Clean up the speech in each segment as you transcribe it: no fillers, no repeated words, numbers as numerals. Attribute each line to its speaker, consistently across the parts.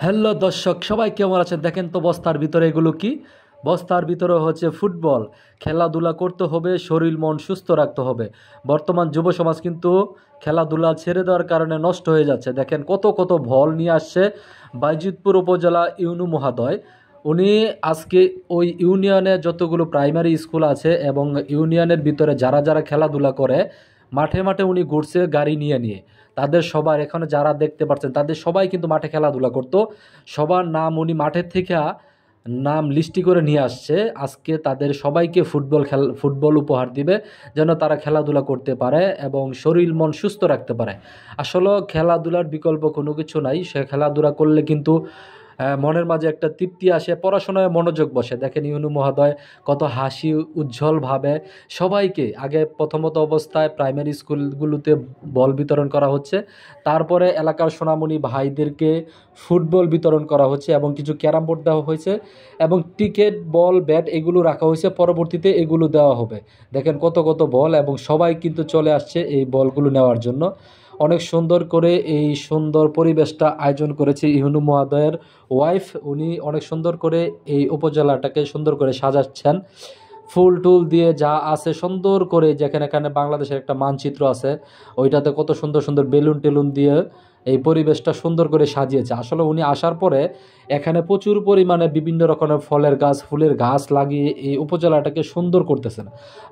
Speaker 1: Hello দর্শক, সবাই কেমন আছেন? দেখেন তো বস্তার ভিতরে এগুলো কি? বস্তার ভিতরে হচ্ছে ফুটবল। খেলাধুলা করতে হবে, শরীর মন সুস্থ রাখতে হবে। বর্তমান যুব সমাজ কিন্তু খেলাধুলা ছেড়ে দেওয়ার কারণে নষ্ট হয়ে যাচ্ছে। দেখেন কত কত বল নিয়ে আসছে বাইজিতপুর উপজেলা ইউনু মহোদয়। উনি আজকে ওই ইউনিয়নে যতগুলো প্রাইমারি স্কুল আছে এবং ইউনিয়নের ভিতরে যারা যারা খেলাধুলা করে মাঠে মাঠে উনি ঘুরছে গাড়ি নিয়ে নিয়ে। তাদের সবার এখানে যারা দেখতে পাচ্ছেন তাদের সবাই কিন্তু মাঠে খেলাধুলা করতো। সবার নাম উনি মাঠের থেকে নাম লিস্টি করে নিয়ে আসছে। আজকে তাদের সবাইকে ফুটবল উপহার দিবে, যেন তারা খেলাধুলা করতে পারে এবং শরীর মন সুস্থ রাখতে পারে। আসলে খেলাধুলার বিকল্প কোনো কিছু নাই। সে খেলাধুলা করলে কিন্তু মনের মাঝে একটা তৃপ্তি আসে, পড়াশোনায় মনোযোগ বসে। দেখেন ইউনু মহোদয় কত হাসি উজ্জ্বলভাবে সবাইকে আগে প্রথমত অবস্থায় প্রাইমারি স্কুলগুলোতে বল বিতরণ করা হচ্ছে, তারপরে এলাকার সোনামণি ভাইদেরকে ফুটবল বিতরণ করা হচ্ছে এবং কিছু ক্যারাম বোর্ড দেওয়া হয়েছে এবং টিকেট বল ব্যাট এগুলো রাখা হয়েছে, পরবর্তীতে এগুলো দেওয়া হবে। দেখেন কত কত বল এবং সবাই কিন্তু চলে আসছে এই বলগুলো নেওয়ার জন্য। অনেক সুন্দর করে এই সুন্দর পরিবেশটা আয়োজন করেছে ইউনু মহোদয়ের ওয়াইফ। উনি অনেক সুন্দর করে এই উপজেলাটাকে সুন্দর করে সাজাচ্ছেন ফুল টুল দিয়ে, যা আছে সুন্দর করে। যেখানে এখানে বাংলাদেশের একটা মানচিত্র আছে, ওইটাতে কত সুন্দর সুন্দর বেলুন টেলুন দিয়ে এই পরিবেশটা সুন্দর করে সাজিয়েছে। আসলে উনি আসার পরে এখানে প্রচুর পরিমাণে বিভিন্ন রকমের ফলের গাছ ফুলের গাছ লাগিয়ে এই উপজেলাটাকে সুন্দর করতেছেন।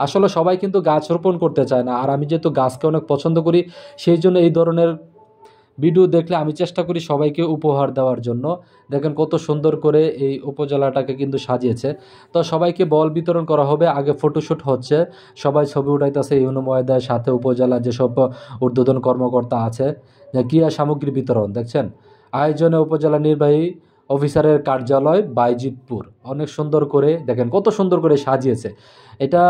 Speaker 1: আসলে সবাই কিন্তু গাছ রোপণ করতে চায় না, আর আমি যেহেতু গাছকে অনেক পছন্দ করি, সেই জন্য এই ধরনের ভিডিও দেখলে আমি চেষ্টা করি সবাইকে উপহার দেওয়ার জন্য। দেখেন কত সুন্দর করে এই উপজেলাটাকে কিন্তু সাজিয়েছে। তো সবাইকে বল বিতরণ করা হবে, আগে ফটোশ্যুট হচ্ছে, সবাই ছবি উঠাইতেছে ইউনু মহোদয়ের সাথে উপজেলার যেসব ঊর্ধ্বতন কর্মকর্তা আছে। যে ক্রীড়া সামগ্রী বিতরণ দেখছেন, আয়োজনে উপজেলা নির্বাহী অফিসারের কার্যালয় বাইজিতপুর। অনেক সুন্দর করে দেখেন কত সুন্দর করে সাজিয়েছে এটা।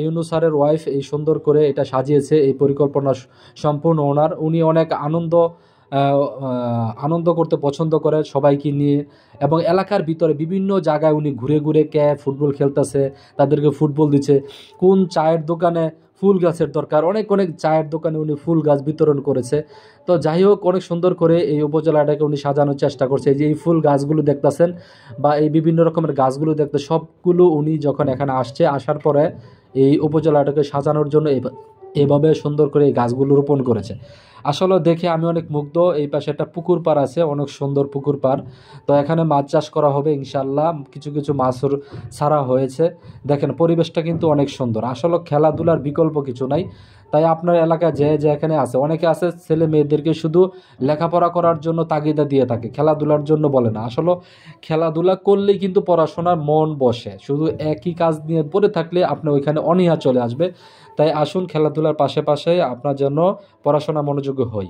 Speaker 1: ইউনু স্যারের ওয়াইফ এই সুন্দর করে এটা সাজিয়েছে, এই পরিকল্পনা সম্পূর্ণ ওনার। উনি অনেক আনন্দ করতে পছন্দ করে সবাইকে নিয়ে, এবং এলাকার ভিতরে বিভিন্ন জায়গায় উনি ঘুরে ঘুরে ফুটবল খেলতেছে, তাদেরকে ফুটবল দিচ্ছে। কোন চায়ের দোকানে ফুল গাছের দরকার, অনেক অনেক চায়ের দোকানে উনি ফুল গাছ বিতরণ করেছে। তো যাই হোক, অনেক সুন্দর করে এই উপজেলাটাকে উনি সাজানোর চেষ্টা করছে। যে এই ফুল গাছগুলো দেখতেছেন বা এই বিভিন্ন রকমের গাছগুলো দেখতে, সবগুলো উনি যখন এখানে আসছে, আসার পরে এই উপজেলাটাকে সাজানোর জন্য এভাবে সুন্দর করে এই গাছগুলো রোপণ করেছে। আসলে দেখে আমি অনেক মুগ্ধ। এই পাশে একটা পুকুর পাড় আছে, অনেক সুন্দর পুকুর পাড়। তো এখানে মাছ চাষ করা হবে ইনশাল্লাহ, কিছু কিছু মাছও ছাড়া হয়েছে। দেখেন পরিবেশটা কিন্তু অনেক সুন্দর। আসলে খেলাধুলার বিকল্প কিছু নাই। তাই আপনার এলাকায় যে যে এখানে আছে, অনেকে আছে ছেলে মেয়েদেরকে শুধু লেখাপড়া করার জন্য তাগিদা দিয়ে থাকে, খেলাধুলার জন্য বলে না। আসলে খেলাধুলা করলেই কিন্তু পড়াশোনার মন বসে। শুধু একই কাজ নিয়ে পড়ে থাকলে আপনার ওইখানে অনীহা চলে আসবে। তাই আসুন খেলাধুলার পাশে পাশে আপনার জন্য পড়াশোনা মনোযোগী হই।